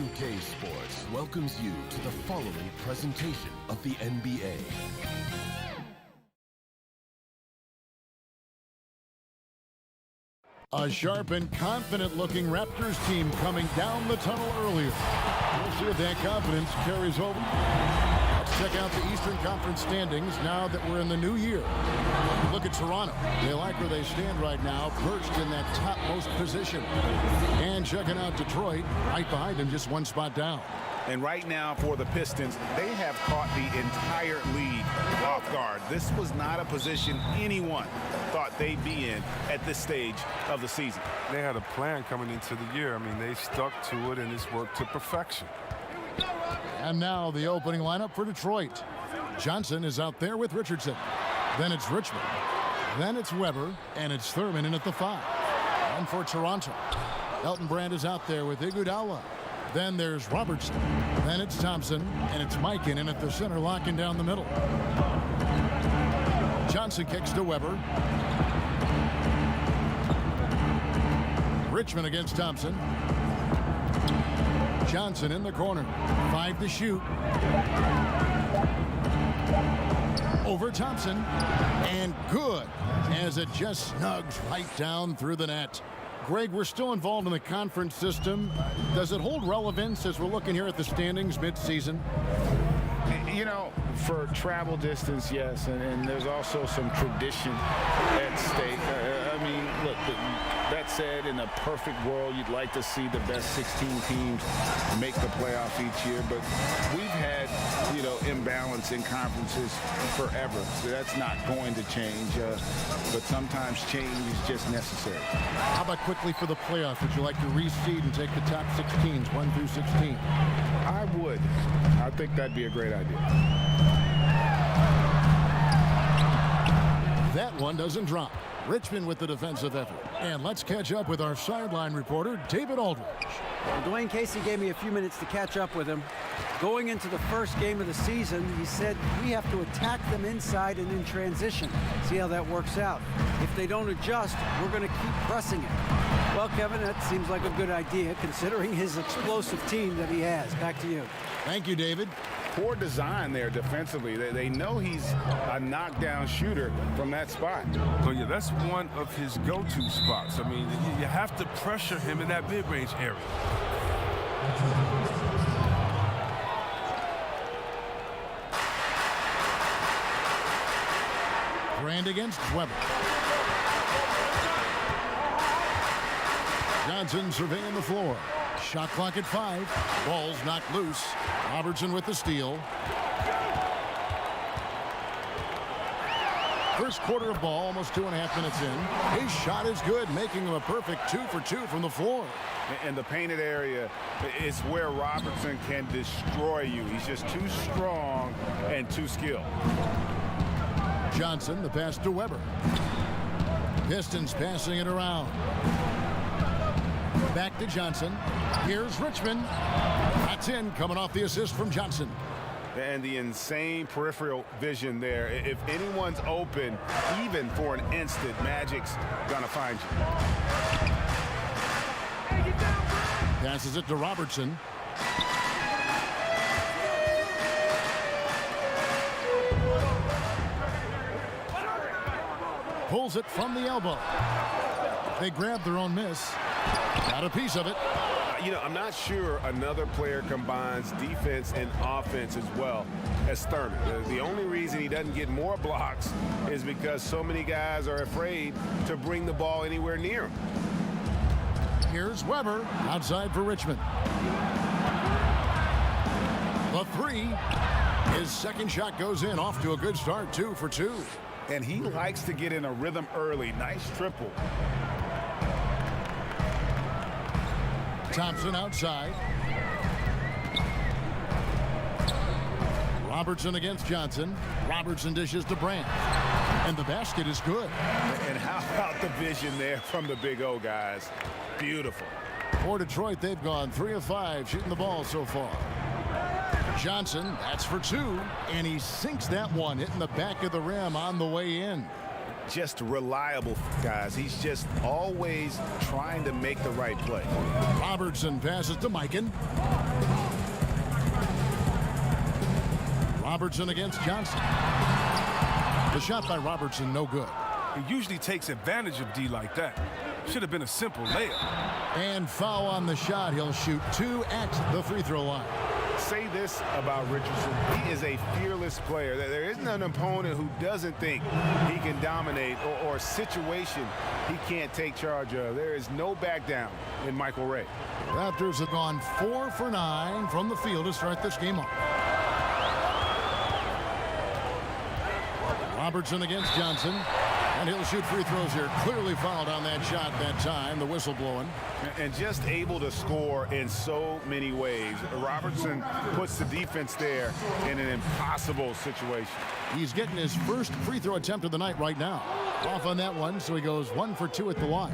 2K Sports welcomes you to the following presentation of the NBA. A sharp and confident-looking Raptors team coming down the tunnel earlier. We'll see if that confidence carries over. Let's check out the Eastern Conference standings now that we're in the new year. Look at Toronto. They like where they stand right now, perched in that topmost position. And checking out Detroit, right behind them, just one spot down. And right now for the Pistons, they have caught the entire league off guard. This was not a position anyone thought they'd be in at this stage of the season. They had a plan coming into the year. I mean, they stuck to it, and it's worked to perfection. And now the opening lineup for Detroit. Johnson is out there with Richardson. Then it's Richmond. Then it's Weber, and it's Thurman in at the 5. And for Toronto, Elton Brand is out there with Iguodala. Then there's Robertson. Then it's Thompson, and it's Mikan in at the center, locking down the middle. Johnson kicks to Weber. Richmond against Thompson. Johnson in the corner. 5 to shoot. Over Thompson. And good, as it just snugs right down through the net. Greg, we're still involved in the conference system. Does it hold relevance as we're looking here at the standings mid-season? You know, for travel distance, yes, and there's also some tradition at stake. I mean, look, that said, in a perfect world, you'd like to see the best 16 teams make the playoff each year, but we've had, you know, imbalance in conferences forever. So that's not going to change, but sometimes change is just necessary. How about quickly for the playoffs? Would you like to reseed and take the top 6 teams, 1 through 16? I would. I think that'd be a great idea. That one doesn't drop. Richmond with the defensive effort. And let's catch up with our sideline reporter, David Aldridge. Well, Dwayne Casey gave me a few minutes to catch up with him. Going into the first game of the season, he said we have to attack them inside and in transition. See how that works out. If they don't adjust, we're going to keep pressing it. Well, Kevin, that seems like a good idea considering his explosive team that he has. Back to you. Thank you, David. Poor design there defensively. They know he's a knockdown shooter from that spot. So, yeah, that's one of his go-to spots. I mean, you have to pressure him in that mid-range area. Brand against Weber. Johnson surveying the floor. Shot clock at 5. Ball's knocked loose. Robertson with the steal. First quarter of ball, almost 2.5 minutes in. His shot is good, making him a perfect 2 for 2 from the floor. And the painted area is where Robertson can destroy you. He's just too strong and too skilled. Johnson, the pass to Weber. Pistons passing it around. Back to Johnson. Here's Richmond. That's in, coming off the assist from Johnson. And the insane peripheral vision there. If anyone's open, even for an instant, Magic's gonna find you. Passes it to Robertson. Pulls it from the elbow. They grab their own miss. Got a piece of it. You know, I'm not sure another player combines defense and offense as well as Thurman. The only reason he doesn't get more blocks is because so many guys are afraid to bring the ball anywhere near him. Here's Weber outside for Richmond. The 3. His second shot goes in, off to a good start, 2 for 2. And he likes to get in a rhythm early. Nice triple. Thompson outside. Robertson against Johnson. Robertson dishes to Brand. And the basket is good. And how about the vision there from the Big O guys? Beautiful. For Detroit, they've gone 3 of 5 shooting the ball so far. Johnson, that's for 2. And he sinks that one, hitting the back of the rim on the way in. Just reliable, guys. He's just always trying to make the right play. Robertson passes to Mikan. Robertson against Johnson. The shot by Robertson, no good. He usually takes advantage of D like that. Should have been a simple layup. And foul on the shot. He'll shoot 2 at the free throw line. Say this about Richardson. He is a fearless player. There isn't an opponent who doesn't think he can dominate or a situation he can't take charge of. There is no back down in Michael Ray. Raptors have gone 4 for 9 from the field to start this game off. Robertson against Johnson. And he'll shoot free throws here. Clearly fouled on that shot that time. The whistle blowing. And just able to score in so many ways. Robertson puts the defense there in an impossible situation. He's getting his first free throw attempt of the night right now. Off on that one, so he goes 1 for 2 at the line.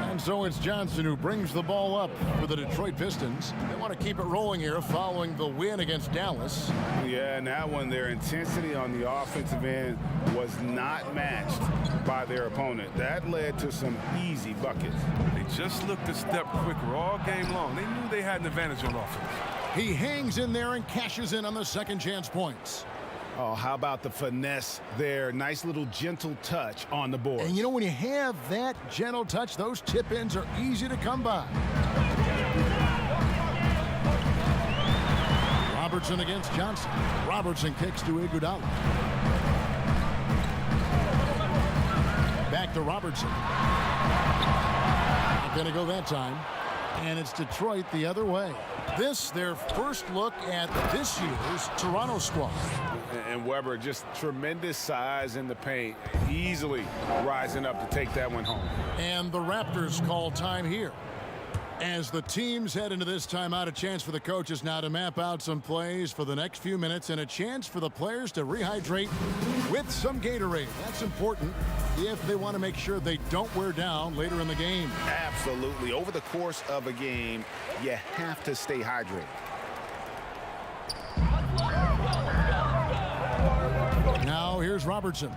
And so it's Johnson who brings the ball up for the Detroit Pistons. They want to keep it rolling here following the win against Dallas. Yeah, and that one, their intensity on the offensive end was not matched by their opponent. That led to some easy buckets. They just looked a step quicker all game long. They knew they had an advantage on offense. He hangs in there and cashes in on the second chance points. Oh, how about the finesse there? Nice little gentle touch on the board. And you know, when you have that gentle touch, those tip-ins are easy to come by. Robertson against Johnson. Robertson kicks to Iguodala. Back to Robertson. Not going to go that time. And it's Detroit the other way. This, their first look at this year's Toronto squad. And Weber, just tremendous size in the paint, easily rising up to take that one home. And the Raptors call time here. As the teams head into this timeout, a chance for the coaches now to map out some plays for the next few minutes and a chance for the players to rehydrate with some Gatorade. That's important if they want to make sure they don't wear down later in the game. Absolutely. Over the course of a game, you have to stay hydrated. Now here's Robertson.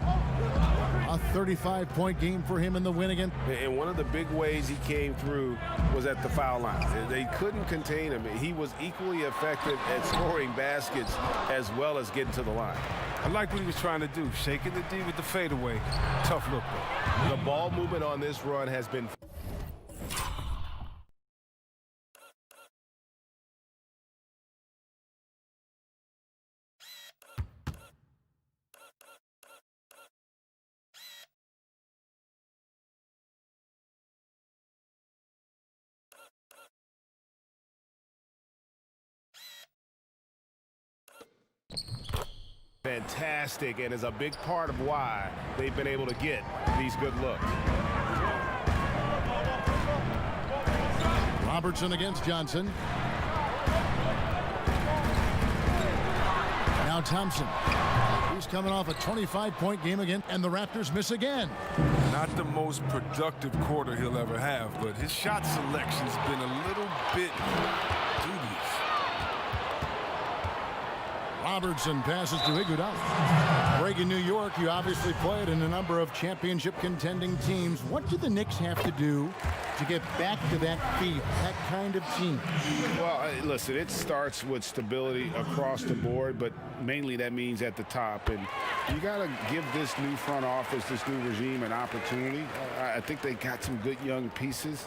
A 35-point game for him in the win again. And one of the big ways he came through was at the foul line. They couldn't contain him. He was equally effective at scoring baskets as well as getting to the line. I like what he was trying to do, shaking the D with the fadeaway. Tough look, though. The ball movement on this run has been fantastic and is a big part of why they've been able to get these good looks. Robertson against Johnson. Now Thompson. He's coming off a 25-point game again, and the Raptors miss again. Not the most productive quarter he'll ever have, but his shot selection's been a little bit dubious. Robertson passes to Iguodala. Greg, in New York, you obviously played in a number of championship contending teams. What do the Knicks have to do to get back to that feel, that kind of team? Well, listen, it starts with stability across the board, but mainly that means at the top. And you got to give this new front office, this new regime, an opportunity. I think they got some good young pieces,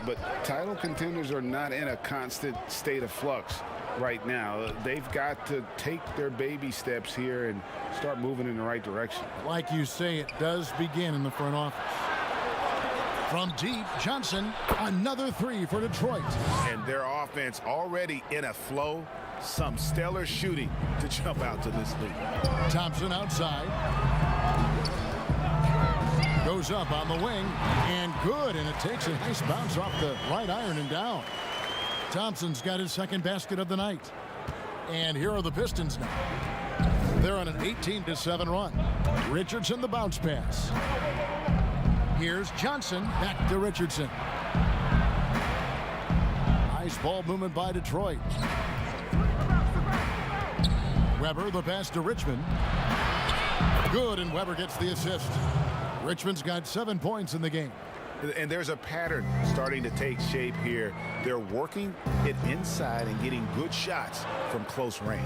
but title contenders are not in a constant state of flux right now. They've got to take their baby steps here and start moving in the right direction. Like you say, it does begin in the front office. From deep, Johnson, another three for Detroit. And their offense already in a flow. Some stellar shooting to jump out to this lead. Thompson outside. Goes up on the wing, and good, and it takes a nice bounce off the right iron and down. Thompson's got his second basket of the night. And here are the Pistons now. They're on an 18-7 run. Richardson the bounce pass. Here's Johnson, back to Richardson. Nice ball movement by Detroit. Weber the pass to Richmond. Good, and Weber gets the assist. Richmond's got 7 points in the game. And there's a pattern starting to take shape here. They're working it inside and getting good shots from close range.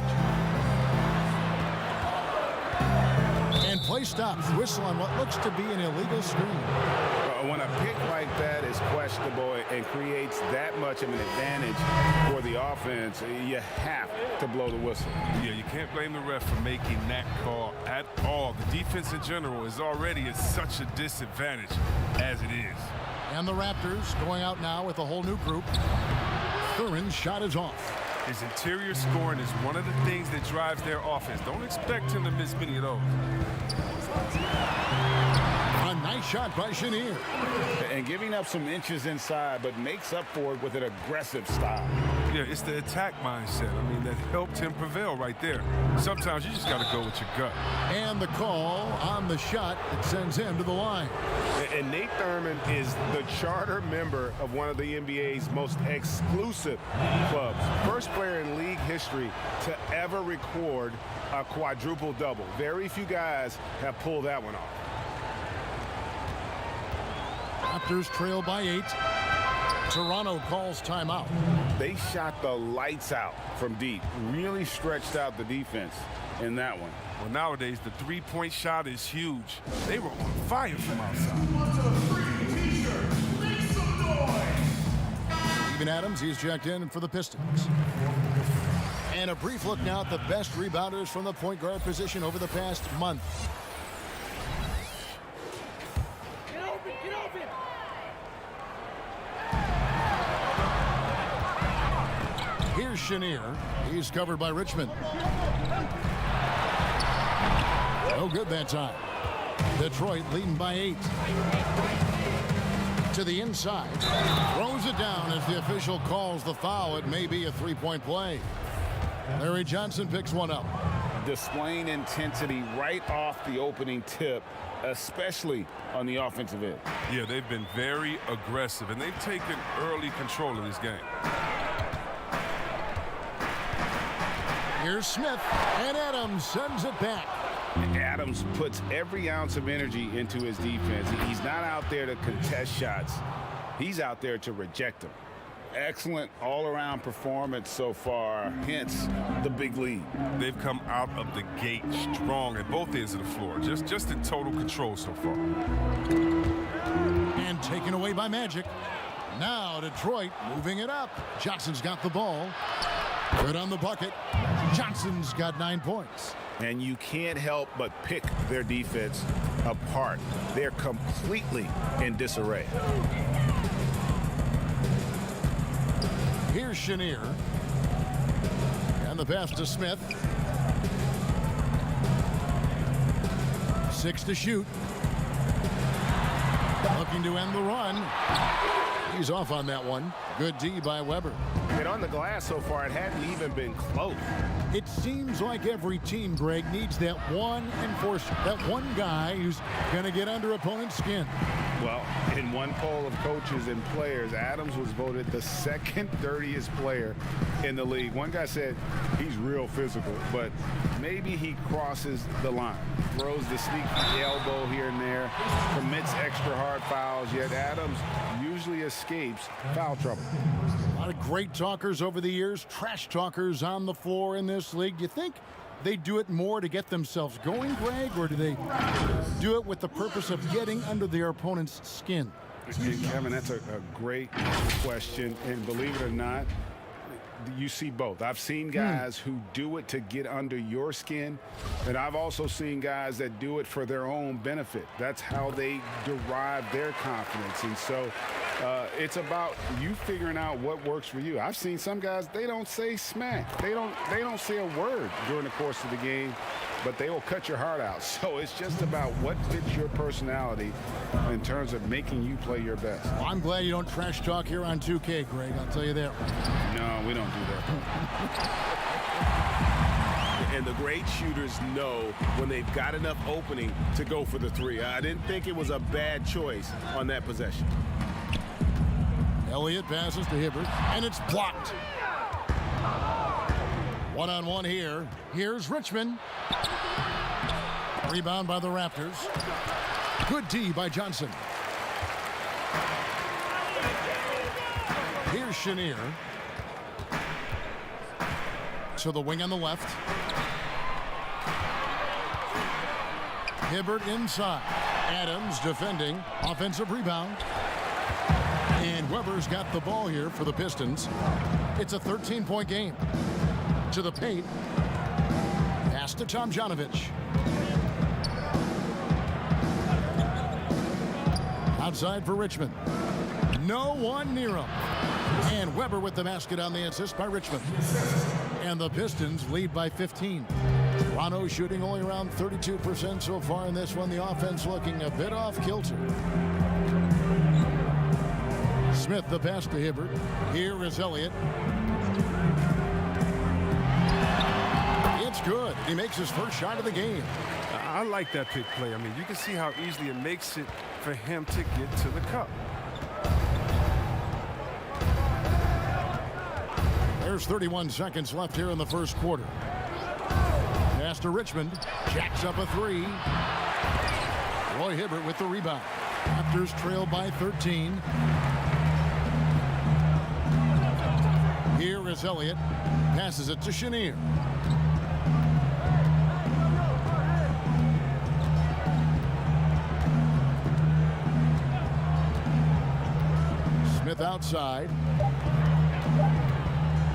Play stops. Whistle on what looks to be an illegal screen. When a pick like that is questionable and creates that much of an advantage for the offense, you have to blow the whistle. Yeah, you can't blame the ref for making that call at all. The defense in general is already at such a disadvantage as it is. And the Raptors going out now with a whole new group. Thurin's shot is off. His interior scoring is one of the things that drives their offense. Don't expect him to miss many of those. A nice shot by Chenier. And giving up some inches inside, but makes up for it with an aggressive style. Yeah, it's the attack mindset. I mean, that helped him prevail right there. Sometimes you just got to go with your gut. And the call on the shot that sends him to the line. And Nate Thurman is the charter member of one of the NBA's most exclusive clubs. First player in league history to ever record a quadruple double. Very few guys have pulled that one off. Raptors trail by 8. Toronto calls timeout. They shot the lights out from deep. Really stretched out the defense in that one. Well, nowadays, the three-point shot is huge. They were on fire from outside. Steven Adams, he's checked in for the Pistons. And a brief look now at the best rebounders from the point guard position over the past month. Here's Chenier. He's covered by Richmond. No good that time. Detroit leading by 8. To the inside. Throws it down as the official calls the foul. It may be a three-point play. Larry Johnson picks one up. Displaying intensity right off the opening tip, especially on the offensive end. Yeah, they've been very aggressive, and they've taken early control of this game. Here's Smith, and Adams sends it back. Adams puts every ounce of energy into his defense. He's not out there to contest shots. He's out there to reject them. Excellent all-around performance so far, hence the big lead. They've come out of the gate strong at both ends of the floor, just in total control so far. And taken away by Magic. Now Detroit moving it up. Johnson's got the ball. Good on the bucket. Johnson's got 9 points. And you can't help but pick their defense apart. They're completely in disarray. Here's Chenier. And the pass to Smith. 6 to shoot. Looking to end the run. He's off on that one. Good D by Weber. And on the glass so far, it hadn't even been close. It seems like every team, Greg, needs that one enforcer, that one guy who's going to get under opponent's skin. Well, in one poll of coaches and players, Adams was voted the second dirtiest player in the league. One guy said he's real physical, but maybe he crosses the line. Throws the sneaky elbow here and there, commits extra hard fouls, yet Adams usually escapes foul trouble. A lot of great talkers over the years, trash talkers on the floor in this league. Do you think they do it more to get themselves going, Greg, or do they do it with the purpose of getting under their opponent's skin? And Kevin, that's a great question, and believe it or not, you see both. I've seen guys who do it to get under your skin, and I've also seen guys that do it for their own benefit. That's how they derive their confidence. And so it's about you figuring out what works for you. I've seen some guys, they don't say smack. They don't say a word during the course of the game, but they will cut your heart out. So it's just about what fits your personality in terms of making you play your best. Well, I'm glad you don't trash talk here on 2K, Greg. I'll tell you that. No, we don't do that. And the great shooters know when they've got enough opening to go for the three. I didn't think it was a bad choice on that possession. Elliott passes to Hibbert, and it's blocked. One-on-one here. Here's Richmond. Rebound by the Raptors. Good D by Johnson. Here's Chenier. To the wing on the left. Hibbert inside. Adams defending. Offensive rebound. And Weber's got the ball here for the Pistons. It's a 13-point game. To the paint. Pass to Tomjanovich. Outside for Richmond. No one near him. And Weber with the basket on the assist by Richmond. And the Pistons lead by 15. Toronto shooting only around 32% so far in this one. The offense looking a bit off kilter. Smith the pass to Hibbert. Here is Elliott. It's good. He makes his first shot of the game. I like that pick play. I mean, you can see how easily it makes it for him to get to the cup. There's 31 seconds left here in the first quarter. Pass to Richmond. Jacks up a three. Roy Hibbert with the rebound. Raptors trail by 13. Here is Elliott. Passes it to Chenier. Smith outside.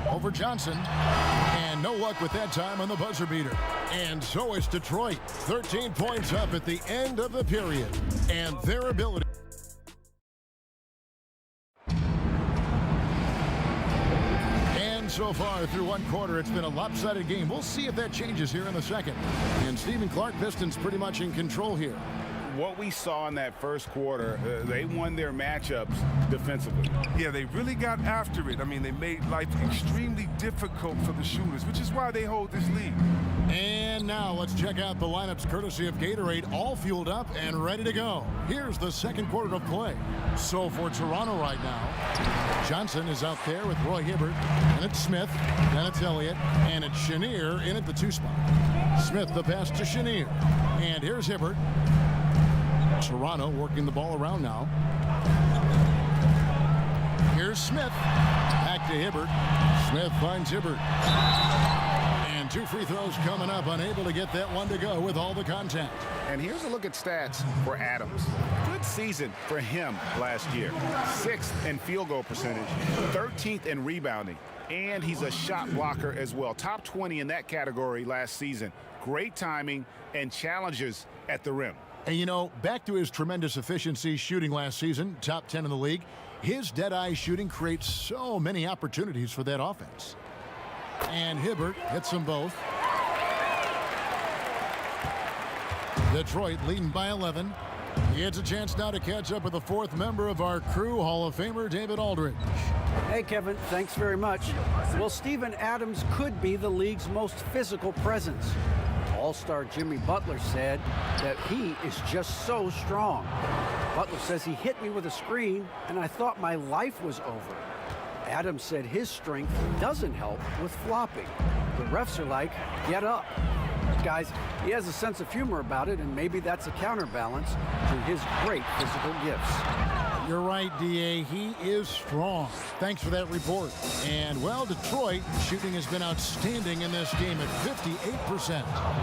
Over Johnson. And no luck with that time on the buzzer beater. And so is Detroit. 13 points up at the end of the period. And their ability. And so far through one quarter, it's been a lopsided game. We'll see if that changes here in the second. And Stephen Clark, Pistons pretty much in control here. What we saw in that first quarter, they won their matchups defensively. Yeah, they really got after it. I mean, they made life extremely difficult for the shooters, which is why they hold this lead. And now let's check out the lineups courtesy of Gatorade, all fueled up and ready to go. Here's the second quarter of play. So for Toronto right now, Johnson is out there with Roy Hibbert, and it's Smith, then it's Elliott, and it's Chenier in at the 2 spot. Smith the pass to Chenier, and here's Hibbert. Toronto working the ball around now. Here's Smith. Back to Hibbert. Smith finds Hibbert. And 2 free throws coming up. Unable to get that one to go with all the contact. And here's a look at stats for Adams. Good season for him last year. 6th in field goal percentage. 13th in rebounding. And he's a shot blocker as well. Top 20 in that category last season. Great timing and challenges at the rim. And you know, back to his tremendous efficiency shooting last season, top 10 in the league, his dead-eye shooting creates so many opportunities for that offense. And Hibbert hits them both. Detroit leading by 11. He gets a chance now to catch up with the 4th member of our crew, Hall of Famer David Aldridge. Hey, Kevin, thanks very much. Well, Steven Adams could be the league's most physical presence. All-star Jimmy Butler said that he is just so strong. Butler says he hit me with a screen, and I thought my life was over. Adams said his strength doesn't help with flopping. The refs are like, get up. Guys, he has a sense of humor about it, and maybe that's a counterbalance to his great physical gifts. You're right, D.A. He is strong. Thanks for that report. And, well, Detroit shooting has been outstanding in this game at 58%.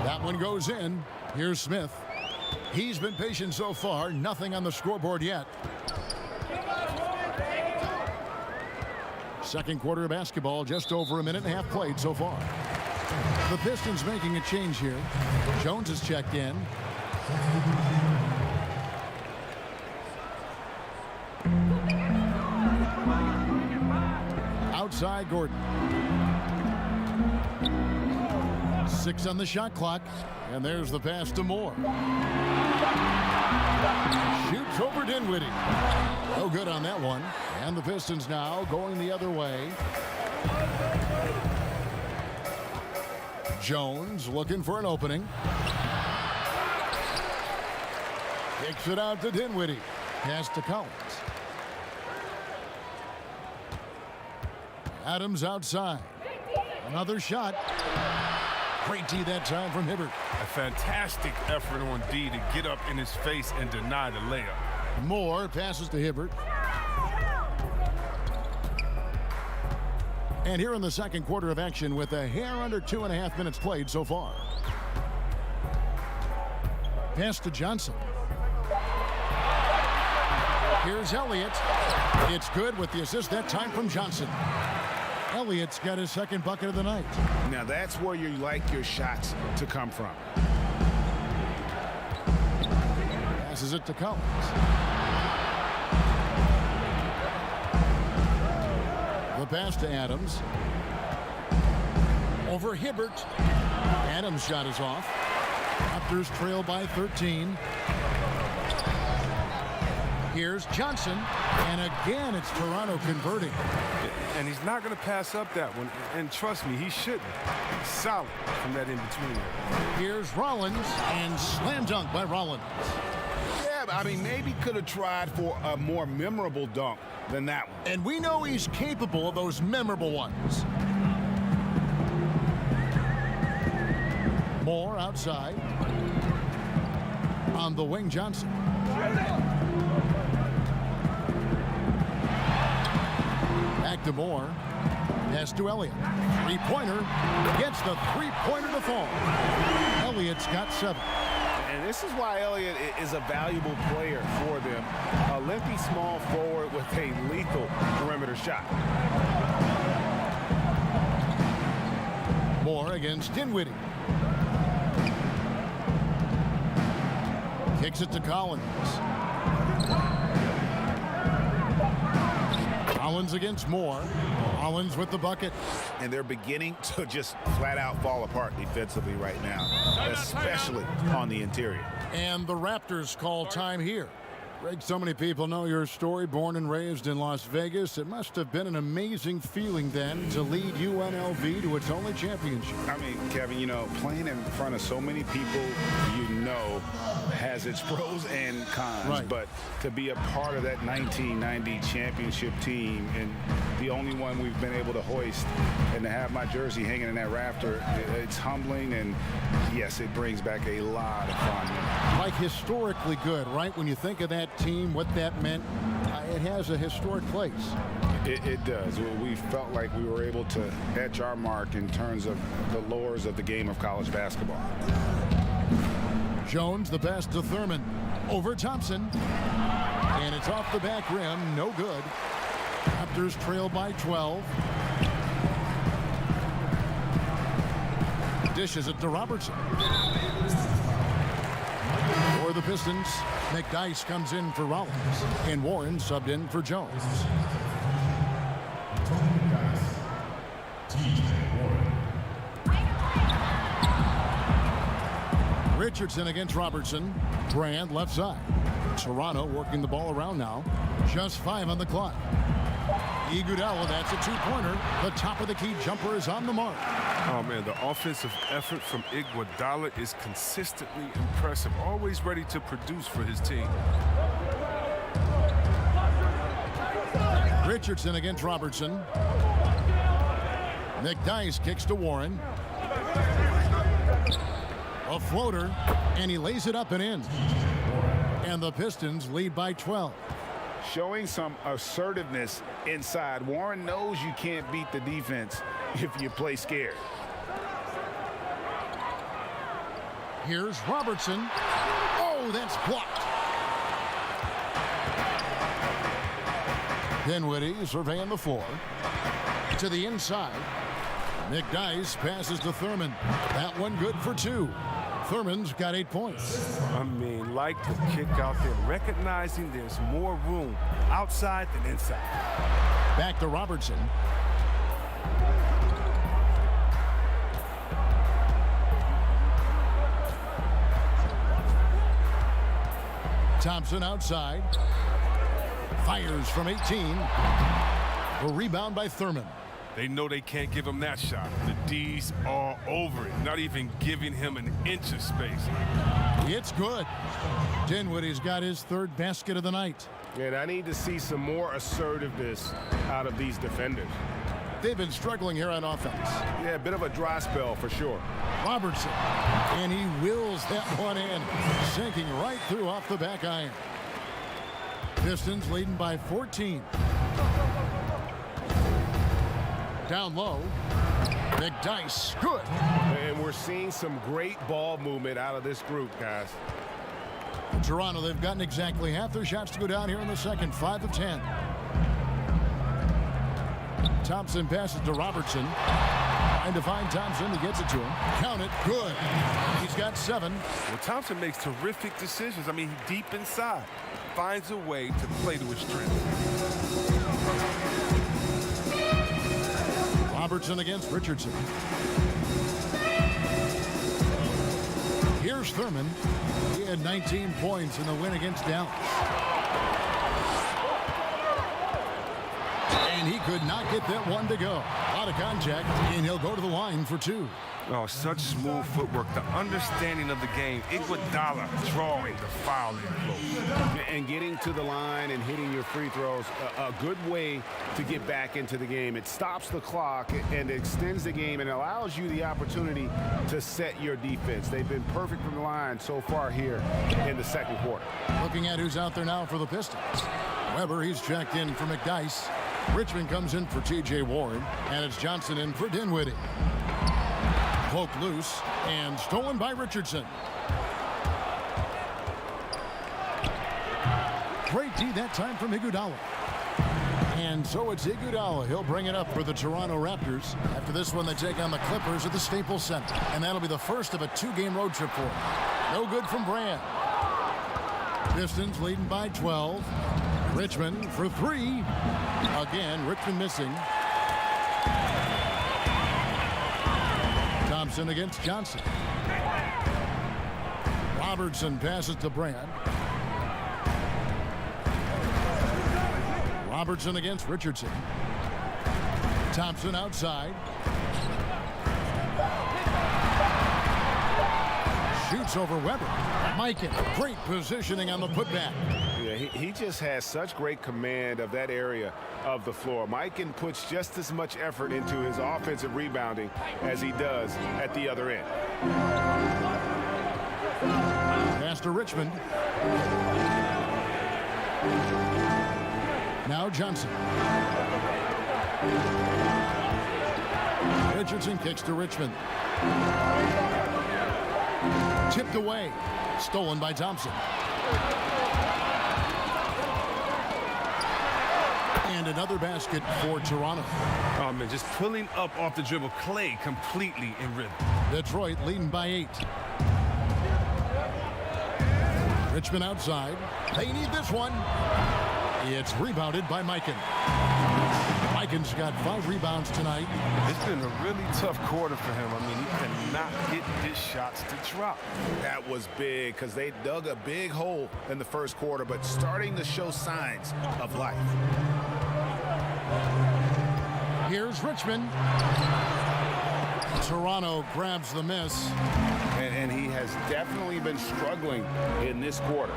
That one goes in. Here's Smith. He's been patient so far. Nothing on the scoreboard yet. Second quarter of basketball, just over a minute and a half played so far. The Pistons making a change here. Jones has checked in. Outside Gordon. 6 on the shot clock. And there's the pass to Moore. Shoots over Dinwiddie. No good on that one. And the Pistons now going the other way. Jones looking for an opening. Kicks it out to Dinwiddie. Pass to Collins. Adams outside. Another shot. Great D that time from Hibbert. A fantastic effort on D to get up in his face and deny the layup. Moore passes to Hibbert. And here in the second quarter of action with a hair under 2.5 minutes played so far. Pass to Johnson. Here's Elliott. It's good with the assist that time from Johnson. Elliott's got his second bucket of the night. Now that's where you like your shots to come from. Passes it to Collins. The pass to Adams. Over Hibbert. Adams' shot is off. Raptors trail by 13. Here's Johnson. And again, it's Toronto converting. And he's not going to pass up that one. And trust me, he shouldn't. Solid from that in-between. Here's Rollins. And slam dunk by Rollins. Yeah, I mean, maybe could have tried for a more memorable dunk than that one. And we know he's capable of those memorable ones. Moore outside. On the wing, Johnson. Back to Moore. Pass to Elliott. Three-pointer. Gets the three-pointer to fall. Elliott's got 7. And this is why Elliott is a valuable player for them. A lengthy small forward with a lethal perimeter shot. Moore against Dinwiddie. Kicks it to Collins. Collins against Moore. Collins with the bucket. And they're beginning to just flat out fall apart defensively right now, especially on the interior. And the Raptors call time here. Greg, so many people know your story. Born and raised in Las Vegas. It must have been an amazing feeling then to lead UNLV to its only championship. I mean, Kevin, you know, playing in front of so many people you know has its pros and cons. Right. But to be a part of that 1990 championship team and the only one we've been able to hoist and to have my jersey hanging in that rafter, it's humbling. And, yes, it brings back a lot of fun. Like historically good, right? When you think of that team, what that meant, it has a historic place. It does. We felt like we were able to etch our mark in terms of the lures of the game of college basketball. Jones, the pass to Thurman. Over Thompson. And it's off the back rim. No good. Raptors trail by 12. Dishes it to Robertson. For the Pistons, McDyess comes in for Rollins. And Warren subbed in for Jones. Richardson against Robertson. Brand left side. Toronto working the ball around now. Just 5 on the clock. Iguodala, that's a two-pointer. The top of the key jumper is on the mark. Oh, man, the offensive effort from Iguodala is consistently impressive. Always ready to produce for his team. Richardson against Robertson. McDyess kicks to Warren. A floater, and he lays it up and in. And the Pistons lead by 12. Showing some assertiveness inside. Warren knows you can't beat the defense if you play scared. Here's Robertson. Oh, that's blocked. Dinwiddie surveying the floor. To the inside. McDyess passes to Thurman. That one good for 2. Thurman's got 8 points. I mean, like the kick out there, recognizing there's more room outside than inside. Back to Robertson. Thompson outside. Fires from 18. A rebound by Thurman. They know they can't give him that shot. The D's are over it, not even giving him an inch of space. It's good. Dinwiddie's got his 3rd basket of the night. And I need to see some more assertiveness out of these defenders. They've been struggling here on offense. Yeah, a bit of a dry spell for sure. Robertson, and he wills that one in, sinking right through off the back iron. Pistons leading by 14. Down low. McDyess, good. And we're seeing some great ball movement out of this group, guys. Toronto, they've gotten exactly half their shots to go down here in the second. 5 of 10. Thompson passes to Robertson. Trying to find Thompson. He gets it to him. Count it. Good. He's got 7. Well, Thompson makes terrific decisions. I mean, deep inside. Finds a way to play to his strength. Robertson against Richardson. Here's Thurman. He had 19 points in the win against Dallas. And he could not get that one to go. A lot of contact, and he'll go to the line for 2. Oh, such smooth footwork. The understanding of the game. Iguodala drawing the foul in close. And getting to the line and hitting your free throws, a good way to get back into the game. It stops the clock and extends the game and allows you the opportunity to set your defense. They've been perfect from the line so far here in the second quarter. Looking at who's out there now for the Pistons. Weber, he's checked in for McDyess. Richmond comes in for T.J. Warren, and it's Johnson in for Dinwiddie. Poked loose and stolen by Richardson. Great D that time from Iguodala. And so it's Iguodala. He'll bring it up for the Toronto Raptors. After this one, they take on the Clippers at the Staples Center. And that'll be the first of a 2-game road trip for them. No good from Brand. Pistons leading by 12. Richmond for 3. Again, Richmond missing. Thompson against Johnson. Robertson passes to Brand. Robertson against Richardson. Thompson outside. Shoots over Weber. Mikan, great positioning on the putback. Yeah, he just has such great command of that area of the floor. Mikan puts just as much effort into his offensive rebounding as he does at the other end. Pass to Richmond. Now Johnson. Richardson kicks to Richmond. Tipped away. Stolen by Thompson. And another basket for Toronto. Oh, man, just pulling up off the dribble. Clay completely in rhythm. Detroit leading by 8. Richmond outside. They need this one. It's rebounded by Mikan. Mikan's got 5 rebounds tonight. It's been a really tough quarter for him. I mean, he cannot get his shots to drop. That was big because they dug a big hole in the first quarter, but starting to show signs of life. Here's Richmond. Toronto grabs the miss. And he has definitely been struggling in this quarter.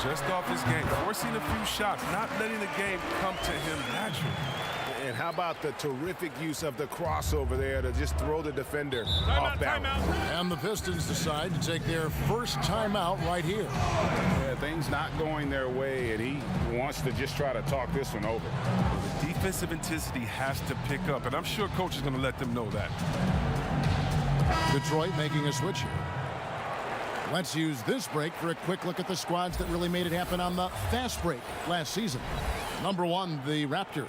Just off his game, forcing a few shots, not letting the game come to him naturally. And how about the terrific use of the crossover there to just throw the defender off balance. And the Pistons decide to take their first timeout right here. Yeah, things not going their way, and he wants to just try to talk this one over. The defensive intensity has to pick up, and I'm sure coach is going to let them know that. Detroit making a switch here. Let's use this break for a quick look at the squads that really made it happen on the fast break last season. Number 1, the Raptors.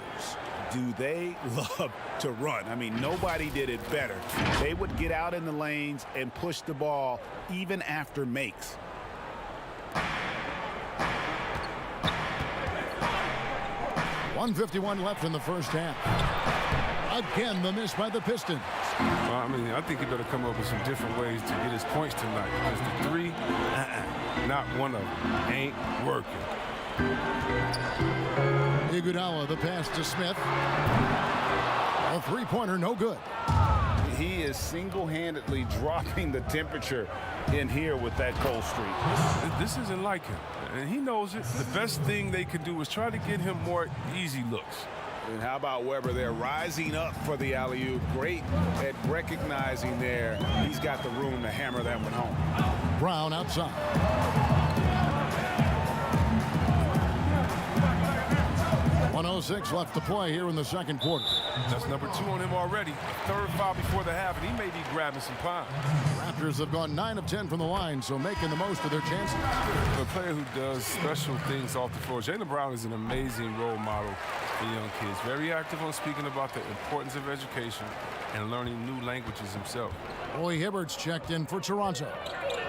Do they love to run? I mean, nobody did it better. They would get out in the lanes and push the ball even after makes. .151 left in the first half. Again, the miss by the Pistons. Well, I mean, I think he better come up with some different ways to get his points tonight. Because the 3, not one of them, ain't working. Iguodala, the pass to Smith. A 3-pointer, no good. He is single-handedly dropping the temperature in here with that cold streak. This isn't like him, and he knows it. The best thing they could do is try to get him more easy looks. And how about Weber there rising up for the alley-oop? Great at recognizing there. He's got the room to hammer that one home. Brown outside. 1:06 left to play here in the second quarter. That's number 2 on him already. Third foul before the half, and he may be grabbing some time. Raptors have gone 9 of 10 from the line, so making the most of their chances. A player who does special things off the floor. Jaylen Brown is an amazing role model for young kids. Very active on speaking about the importance of education and learning new languages himself. Roy Hibbert's checked in for Toronto.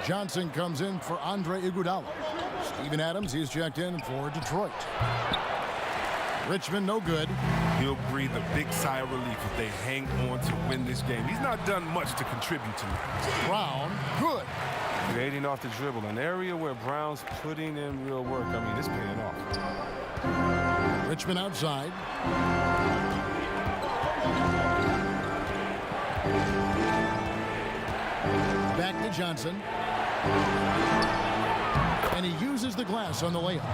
Johnson comes in for Andre Iguodala. Steven Adams, he's checked in for Detroit. Richmond, no good. He'll breathe a big sigh of relief if they hang on to win this game. He's not done much to contribute to me. Brown, good. Creating off the dribble, an area where Brown's putting in real work. I mean, it's paying off. Richmond outside. Back to Johnson. And he uses the glass on the layup.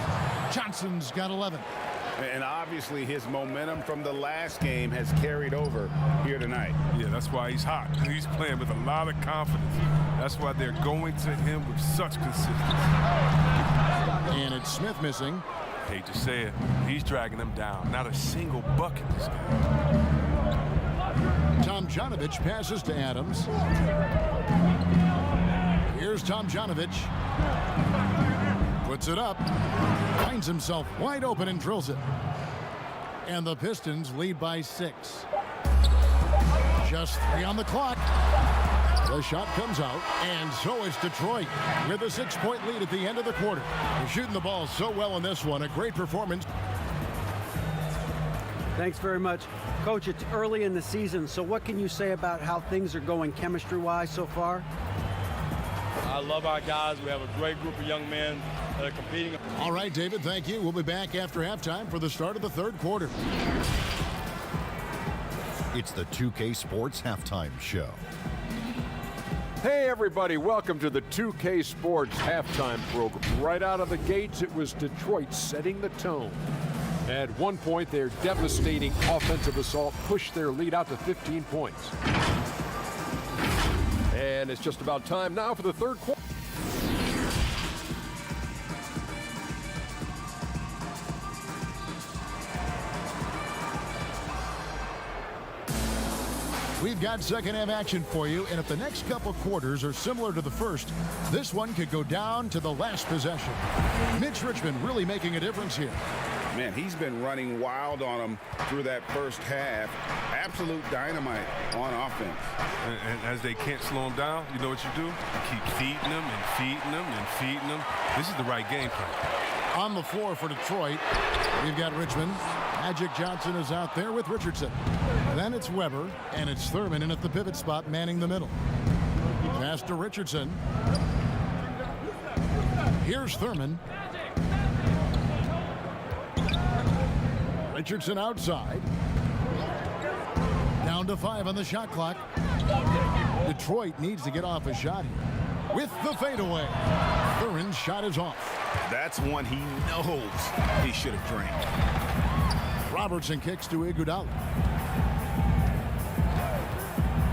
Johnson's got 11. And obviously his momentum from the last game has carried over here tonight. Yeah, that's why he's hot. He's playing with a lot of confidence. That's why they're going to him with such consistency. And it's Smith missing. Hate to say it, he's dragging them down. Not a single bucket this game. Tomjanovich passes to Adams. Here's Tomjanovich. Puts it up. Finds himself wide open and drills it. And the Pistons lead by 6. Just 3 on the clock. The shot comes out, and so is Detroit with a 6-point lead at the end of the quarter. They're shooting the ball so well in this one. A great performance. Thanks very much. Coach, it's early in the season, so what can you say about how things are going chemistry-wise so far? I love our guys. We have a great group of young men that are competing. All right, David, thank you. We'll be back after halftime for the start of the third quarter. It's the 2K Sports Halftime Show. Hey everybody, welcome to the 2K Sports Halftime program. Right out of the gates, it was Detroit setting the tone. At one point, their devastating offensive assault pushed their lead out to 15 points. And it's just about time now for the third quarter. We've got second half action for you, and if the next couple quarters are similar to the first, this one could go down to the last possession. Mitch Richmond really making a difference here. Man, he's been running wild on them through that first half. Absolute dynamite on offense. And as they can't slow him down, you know what you do? You keep feeding them and feeding them and feeding them. This is the right game plan. On the floor for Detroit, we've got Richmond. Magic Johnson is out there with Richardson. Then it's Weber, and it's Thurman in at the pivot spot, manning the middle. Pass to Richardson. Here's Thurman. Richardson outside. Down to 5 on the shot clock. Detroit needs to get off a shot here. With the fadeaway. Thurman's shot is off. That's one he knows he should have drained. Robertson kicks to Iguodala.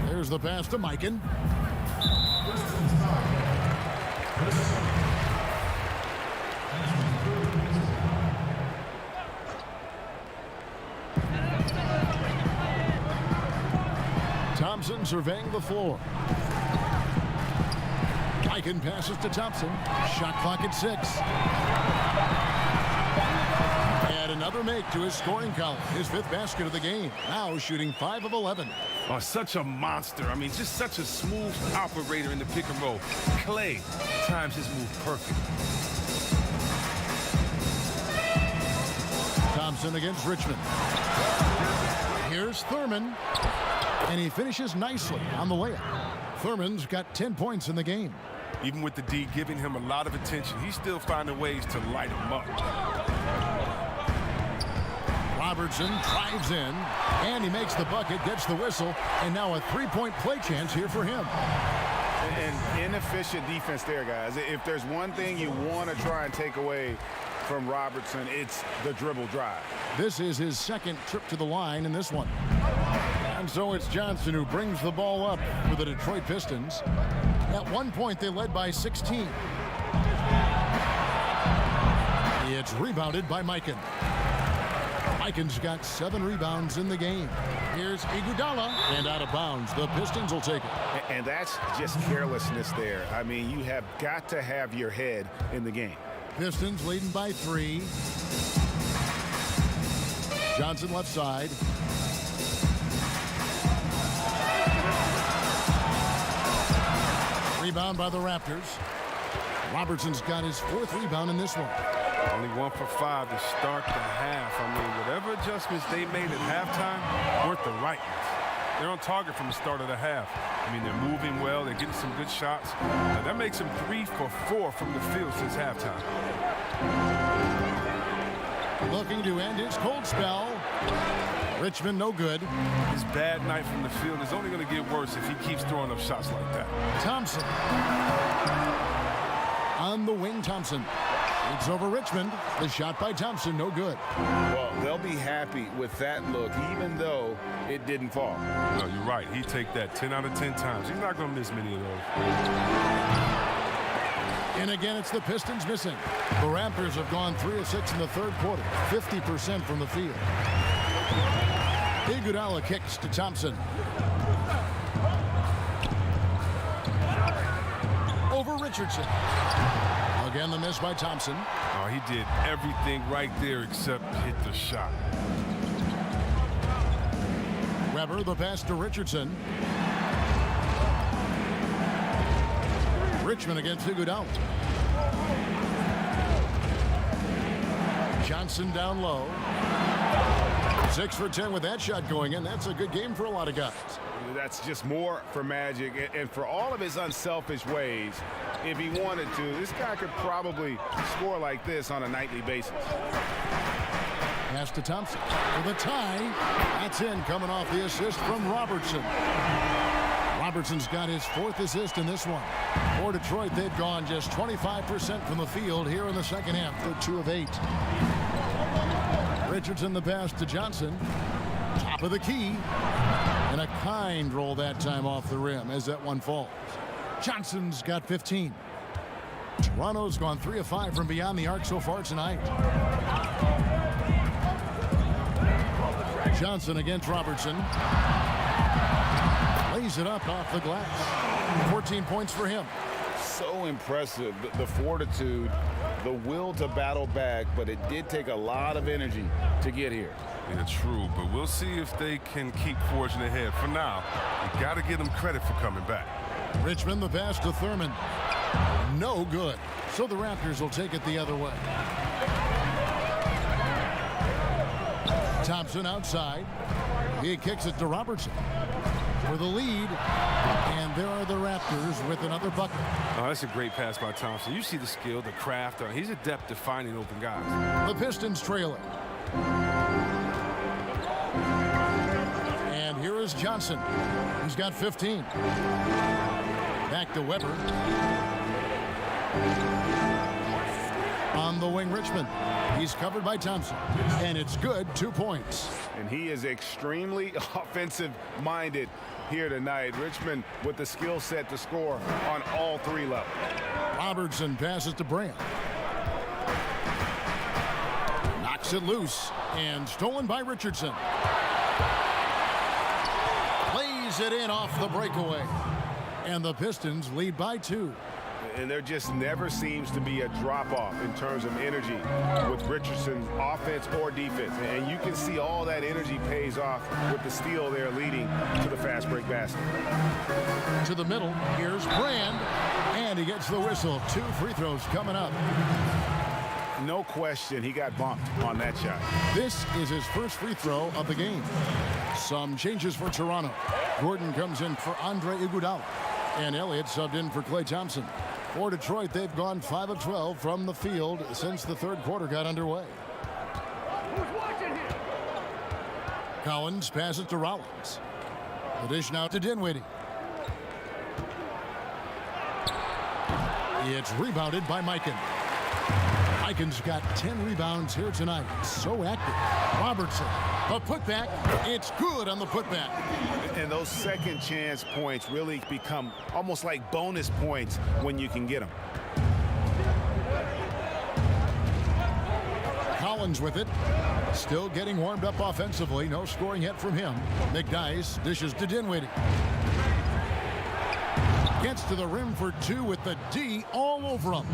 There's the pass to Mikan. Thompson surveying the floor. Mikan passes to Thompson. Shot clock at 6. And another make to his scoring column. His 5th basket of the game. Now shooting 5 of 11. Oh, such a monster. I mean, just such a smooth operator in the pick and roll. Clay times his move perfect. Thompson against Richmond. Here's Thurman. And he finishes nicely on the layup. Thurman's got 10 points in the game. Even with the D giving him a lot of attention, he's still finding ways to light him up. Robertson drives in, and he makes the bucket, gets the whistle, and now a 3-point play chance here for him. And inefficient defense there, guys. If there's one thing you want to try and take away from Robertson, it's the dribble drive. This is his 2nd trip to the line in this one. And so it's Johnson who brings the ball up for the Detroit Pistons. At one point, they led by 16. It's rebounded by Mikan. Mikan's got 7 rebounds in the game. Here's Iguodala, and out of bounds. The Pistons will take it. And that's just carelessness there. I mean, you have got to have your head in the game. Pistons leading by 3. Johnson left side. Rebound by the Raptors. Robertson's got his 4th rebound in this one. Only 1 for 5 to start the half. I mean, whatever adjustments they made at halftime weren't the right ones. They're on target from the start of the half. I mean, they're moving well. They're getting some good shots. Now, that makes them 3 for 4 from the field since halftime. Looking to end his cold spell. Richmond no good. His bad night from the field is only going to get worse if he keeps throwing up shots like that. Thompson. On the wing, Thompson. It's over Richmond. The shot by Thompson, no good. Well, they'll be happy with that look, even though it didn't fall. No, you're right. He'd take that 10 out of 10 times. He's not going to miss many of those. And again, it's the Pistons missing. The Raptors have gone 3 of 6 in the third quarter, 50% from the field. Iguodala kicks to Thompson. Over Richardson. Again, the miss by Thompson. Oh, he did everything right there except hit the shot. Weber, the pass to Richardson. Richmond against Iguodala. Johnson down low. 6 for 10 with that shot going in. That's a good game for a lot of guys. That's just more for Magic, and for all of his unselfish ways, if he wanted to, this guy could probably score like this on a nightly basis. Pass to Thompson for the tie. That's in, coming off the assist from Robertson. Robertson's got his 4th assist in this one. For Detroit, they've gone just 25% from the field here in the second half. They're 2 of 8. Richardson the pass to Johnson. Top of the key. And a kind roll that time off the rim as that one falls. Johnson's got 15. Toronto's gone 3 of 5 from beyond the arc so far tonight. Johnson against Robertson. Lays it up off the glass. 14 points for him. So impressive, the fortitude, the will to battle back, but it did take a lot of energy to get here. Yeah, true, but we'll see if they can keep forging ahead. For now, you got to give them credit for coming back. Richmond the pass to Thurman. No good. So the Raptors will take it the other way. Thompson outside. He kicks it to Robertson for the lead. And there are the Raptors with another bucket. Oh, that's a great pass by Thompson. You see the skill, the craft. He's adept at finding open guys. The Pistons trailing. And here is Johnson. He's got 15. Back to Weber. On the wing, Richmond. He's covered by Thompson. And it's good, 2 points. And he is extremely offensive-minded here tonight. Richmond with the skill set to score on all 3 levels. Robertson passes to Brand. Knocks it loose. And stolen by Richardson. Plays it in off the breakaway. And the Pistons lead by 2. And there just never seems to be a drop-off in terms of energy with Richardson's offense or defense. And you can see all that energy pays off with the steal there leading to the fast break basket. To the middle, here's Brand. And he gets the whistle. 2 free throws coming up. No question, he got bumped on that shot. This is his first free throw of the game. Some changes for Toronto. Gordon comes in for Andre Iguodala. And Elliott subbed in for Klay Thompson. For Detroit, they've gone 5 of 12 from the field since the third quarter got underway. Collins passes to Rollins. The dish now to Dinwiddie. It's rebounded by Mikan. Mikan's got 10 rebounds here tonight. So active. Robertson, a putback. It's good on the putback. And those second chance points really become almost like bonus points when you can get them. Collins with it. Still getting warmed up offensively. No scoring yet from him. McDyess dishes to Dinwiddie. Gets to the rim for two with the D all over him.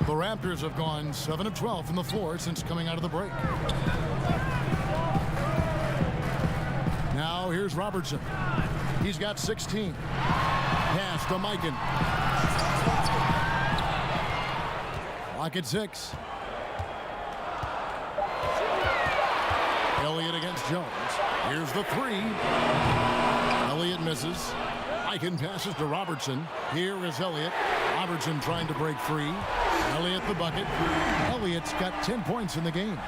The Raptors have gone 7 of 12 from the floor since coming out of the break. Now here's Robertson. He's got 16. Pass to Mikan. Lock at 6. Elliott against Jones. Here's the 3. Elliott misses. Mikan passes to Robertson. Here is Elliott. Robertson trying to break free. Elliott the bucket. Elliott's got 10 points in the game.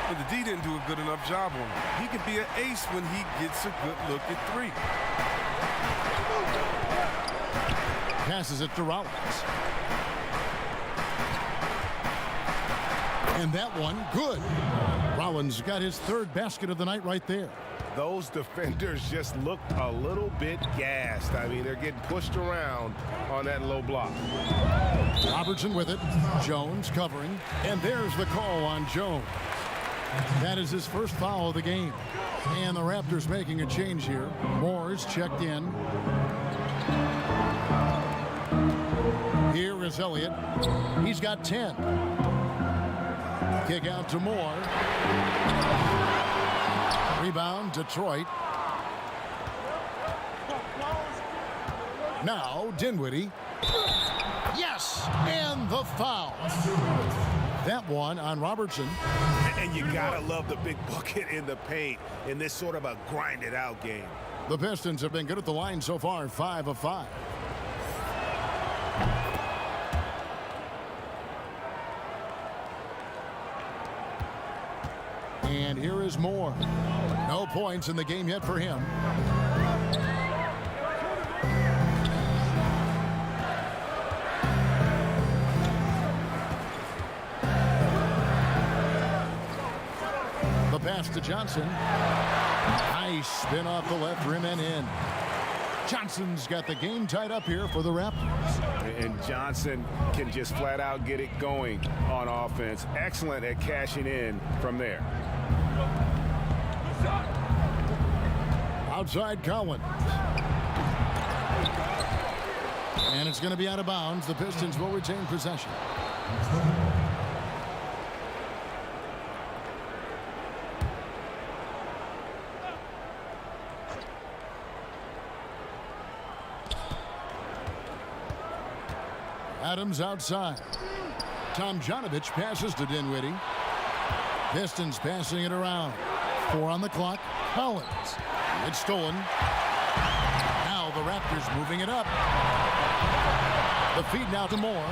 But the D didn't do a good enough job on him. He can be an ace when he gets a good look at 3. Passes it to Rollins. And that one, good. Rollins got his 3rd basket of the night right there. Those defenders just looked a little bit gassed. I mean, they're getting pushed around on that low block. Robertson with it. Jones covering. And there's the call on Jones. That is his first foul of the game. And the Raptors making a change here. Moore's checked in. Here is Elliott. He's got 10. Kick out to Moore. Rebound, Detroit. Now, Dinwiddie. Yes! And the foul. That one on Robertson. And you gotta love the big bucket in the paint in this sort of a grinded out game. The Pistons have been good at the line so far, 5 of 5. And here is Moore. No points in the game yet for him. The pass to Johnson. Nice spin off the left rim and in. Johnson's got the game tied up here for the Raptors. And Johnson can just flat out get it going on offense. Excellent at cashing in from there. Outside Collins. And it's going to be out of bounds. The Pistons will retain possession. Adams outside. Tomjanovich passes to Dinwiddie. Pistons passing it around. 4 on the clock. Collins. It's stolen. Now the Raptors moving it up. The feed now to Moore.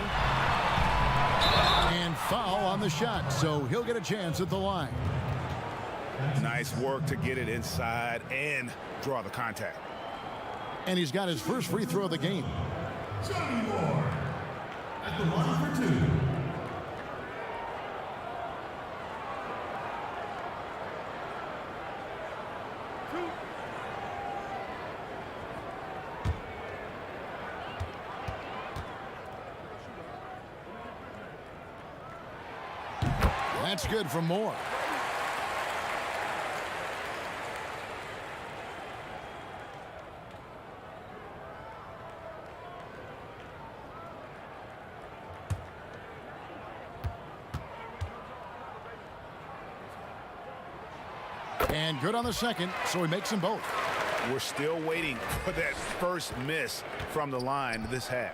And foul on the shot, so he'll get a chance at the line. Nice work to get it inside and draw the contact. And he's got his first free throw of the game. Johnny Moore at the line for 2. That's good for Moore. And good on the second, so he makes them both. We're still waiting for that first miss from the line this half.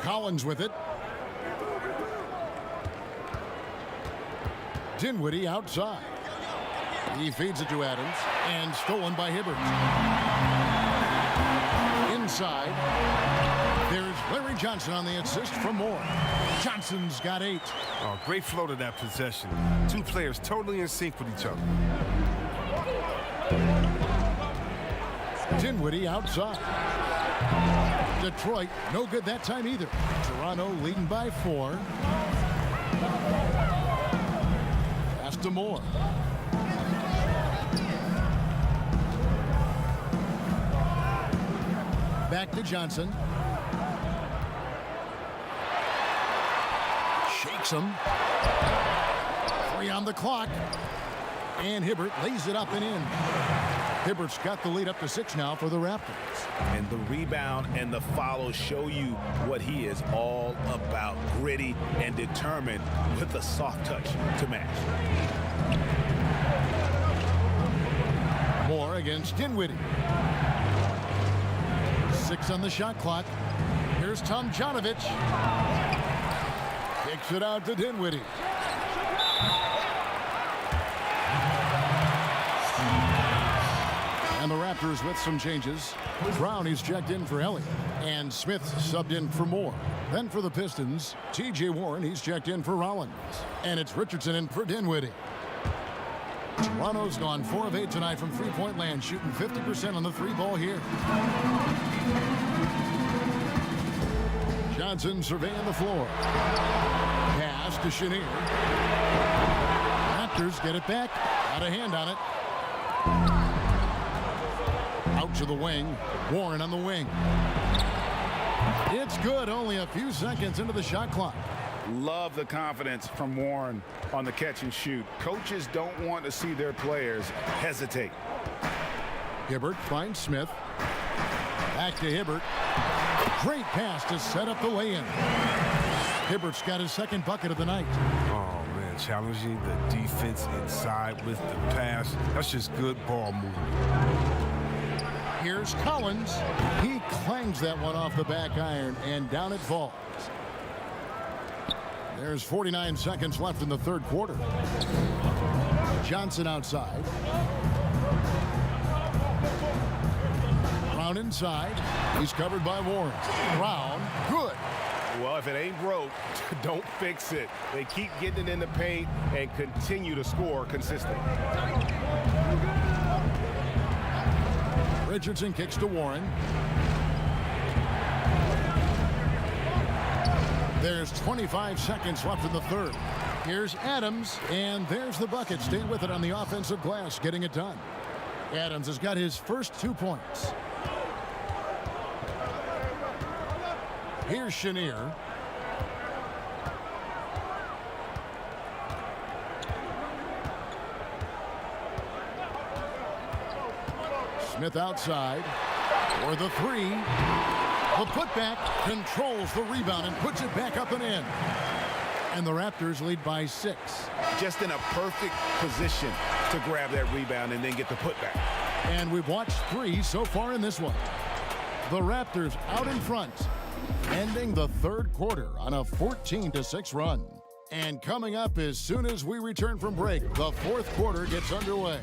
Collins with it. Dinwiddie outside. He feeds it to Adams and stolen by Hibbert. Inside. There's Larry Johnson on the assist from Moore. Johnson's got 8. Oh, great flow to that possession. Two players totally in sync with each other. Dinwiddie outside. Detroit, no good that time either. Toronto leading by 4. Pass to Moore. Back to Johnson. tricks him. 3 on the clock. And Hibbert lays it up and in. Hibbert's got the lead up to 6 now for the Raptors. And the rebound and the follow show you what he is all about. Gritty and determined with a soft touch to match. Moore against Dinwiddie. 6 on the shot clock. Here's Tomjanovich. Kicks it out to Dinwiddie. And the Raptors with some changes. Brown, he's checked in for Elliott. And Smith subbed in for Moore. Then for the Pistons, T.J. Warren, he's checked in for Rollins. And it's Richardson in for Dinwiddie. Toronto's gone 4 of 8 tonight from three-point land, shooting 50% on the 3-ball here. Johnson surveying the floor. Pass to Chenier. Raptors get it back. Got a hand on it. Out to the wing. Warren on the wing. It's good. Only a few seconds into the shot clock. Love the confidence from Warren on the catch and shoot. Coaches don't want to see their players hesitate. Hibbert finds Smith. Back to Hibbert. Great pass to set up the lay-in. Hibbert's got his second bucket of the night. Oh, man, challenging the defense inside with the pass. That's just good ball movement. Here's Collins. He clangs that one off the back iron, and down it falls. There's 49 seconds left in the third quarter. Johnson outside. Brown inside. He's covered by Warren. Brown, good. Well, if it ain't broke, don't fix it. They keep getting it in the paint and continue to score consistently. Richardson kicks to Warren. There's 25 seconds left in the third. Here's Adams, and there's the bucket. Stay with it on the offensive glass, getting it done. Adams has got his first 2 points. Here's Chenier. Smith outside for the 3. The putback controls the rebound and puts it back up and in. And the Raptors lead by 6. Just in a perfect position to grab that rebound and then get the putback. And we've watched 3 so far in this one. The Raptors out in front, ending the third quarter on a 14-6 run. And coming up as soon as we return from break, the fourth quarter gets underway.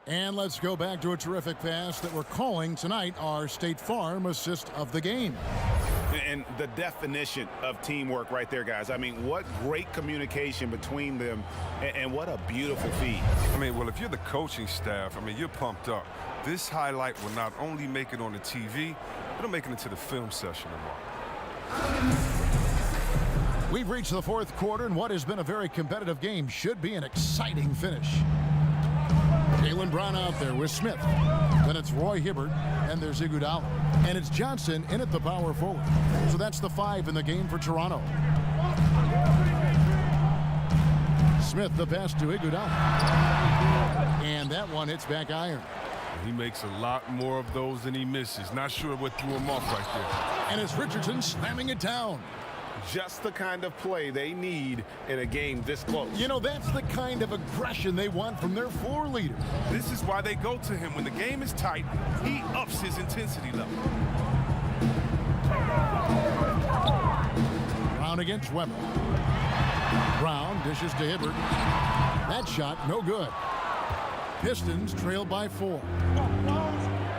And let's go back to a terrific pass that we're calling tonight our State Farm assist of the game. And the definition of teamwork right there, guys. I mean, what great communication between them, and what a beautiful feed. I mean, well, if you're the coaching staff, I mean, you're pumped up. This highlight will not only make it on the TV, it'll make it into the film session tomorrow. We've reached the fourth quarter, and what has been a very competitive game should be an exciting finish. Jaylen Brown out there with Smith. Then it's Roy Hibbert, and there's Iguodala. And it's Johnson in at the power forward. So that's the 5 in the game for Toronto. Smith, the pass to Iguodala. And that one hits back iron. He makes a lot more of those than he misses. Not sure what threw him off right there. And it's Richardson slamming it down. Just the kind of play they need in a game this close. You know, that's the kind of aggression they want from their floor leader. This is why they go to him. When the game is tight, he ups his intensity level. Brown against Weber. Brown dishes to Hibbert. That shot, no good. Pistons trail by 4.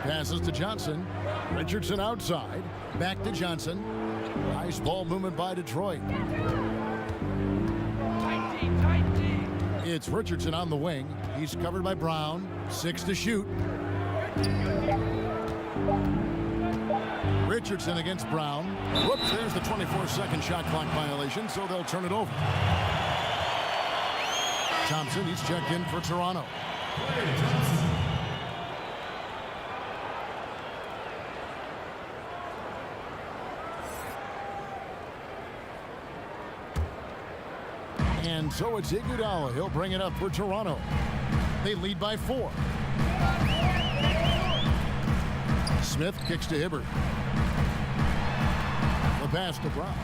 Passes to Johnson. Richardson outside. Back to Johnson. Nice ball movement by Detroit. It's Richardson on the wing. He's covered by Brown. 6 to shoot. Richardson against Brown. Whoops, there's the 24-second shot clock violation, so they'll turn it over. Thompson, he's checked in for Toronto. And so it's Iguodala. He'll bring it up for Toronto. They lead by 4. Smith kicks to Hibbert. The pass to Brown.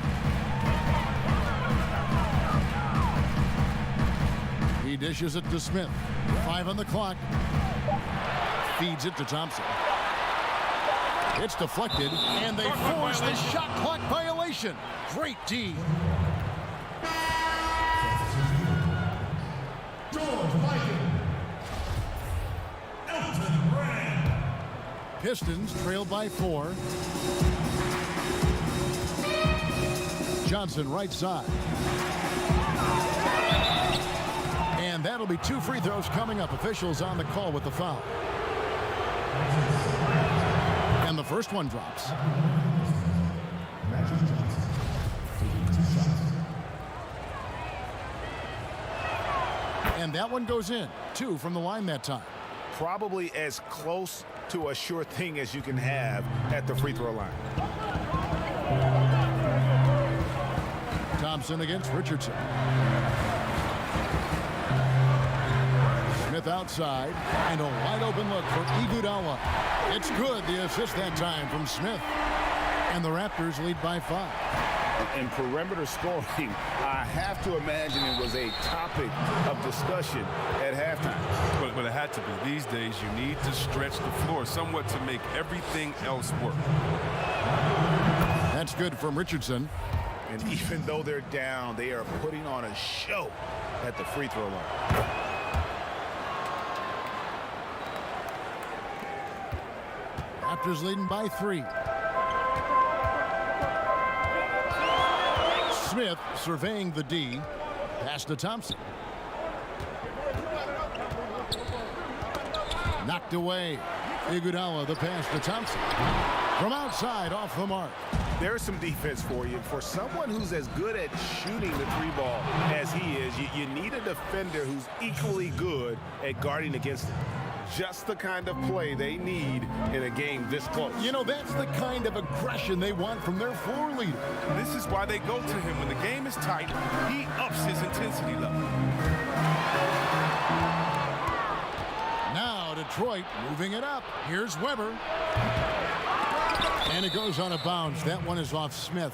He dishes it to Smith. 5 on the clock. Feeds it to Thompson. It's deflected, and they force the shot clock violation. Great D. Pistons trail by 4. Johnson right side. And that'll be 2 free throws coming up. Officials on the call with the foul. And the first one drops. And that one goes in. 2 from the line that time. Probably as close to a sure thing as you can have at the free throw line. Thompson against Richardson. Smith outside, and a wide open look for Iguodala. It's good, the assist that time from Smith. And the Raptors lead by 5. In perimeter scoring, I have to imagine it was a topic of discussion at halftime. But it had to be. These days, you need to stretch the floor somewhat to make everything else work. That's good from Richardson. And even though they're down, they are putting on a show at the free throw line. Raptors leading by 3. Smith surveying the D. Pass to Thompson. Knocked away. Iguodala, the pass to Thompson. From outside, off the mark. There's some defense for you. For someone who's as good at shooting the 3-ball as he is, you need a defender who's equally good at guarding against it. Just the kind of play they need in a game this close. You know, that's the kind of aggression they want from their floor leader. This is why they go to him. When the game is tight, he ups his intensity level. Now Detroit moving it up. Here's Weber. And it goes on a bounce. That one is off Smith.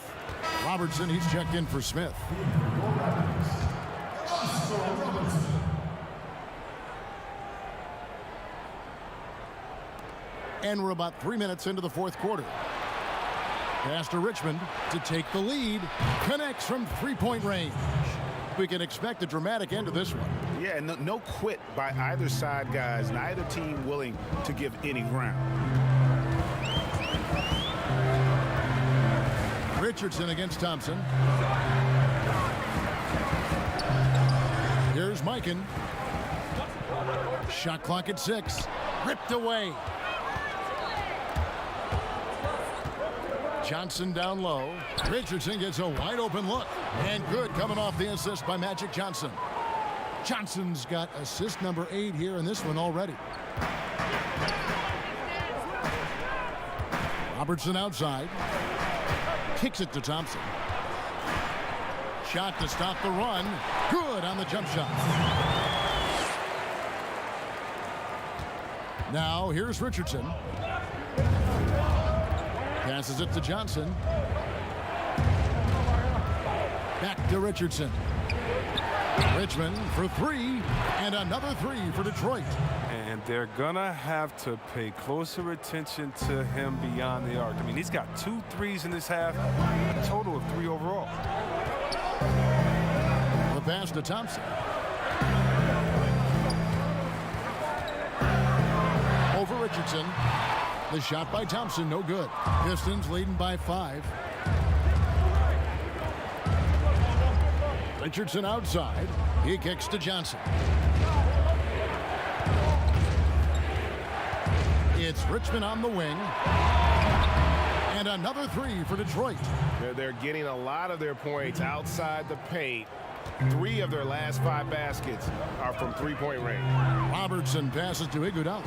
Robertson, he's checked in for Smith. And we're about 3 minutes into the fourth quarter. Pass to Richmond to take the lead. Connects from 3-point range. We can expect a dramatic end to this one. Yeah, no quit by either side, guys. Neither team willing to give any ground. Richardson against Thompson. Here's Mikan. Shot clock at 6. Ripped away. Johnson down low. Richardson gets a wide open look. And good coming off the assist by Magic Johnson. Johnson's got assist number 8 here in this one already. Robertson outside. Kicks it to Thompson. Shot to stop the run. Good on the jump shot. Now here's Richardson. Passes it to Johnson. Back to Richardson. Richmond for 3, and another 3 for Detroit. And they're going to have to pay closer attention to him beyond the arc. I mean, he's got 2 threes in this half, a total of 3 overall. The pass to Thompson. Over Richardson. The shot by Thompson, no good. Pistons leading by 5. Richardson outside. He kicks to Johnson. It's Richmond on the wing. And another three for Detroit. They're getting a lot of their points outside the paint. 3 of their last 5 baskets are from three-point range. Robertson passes to Iguodala.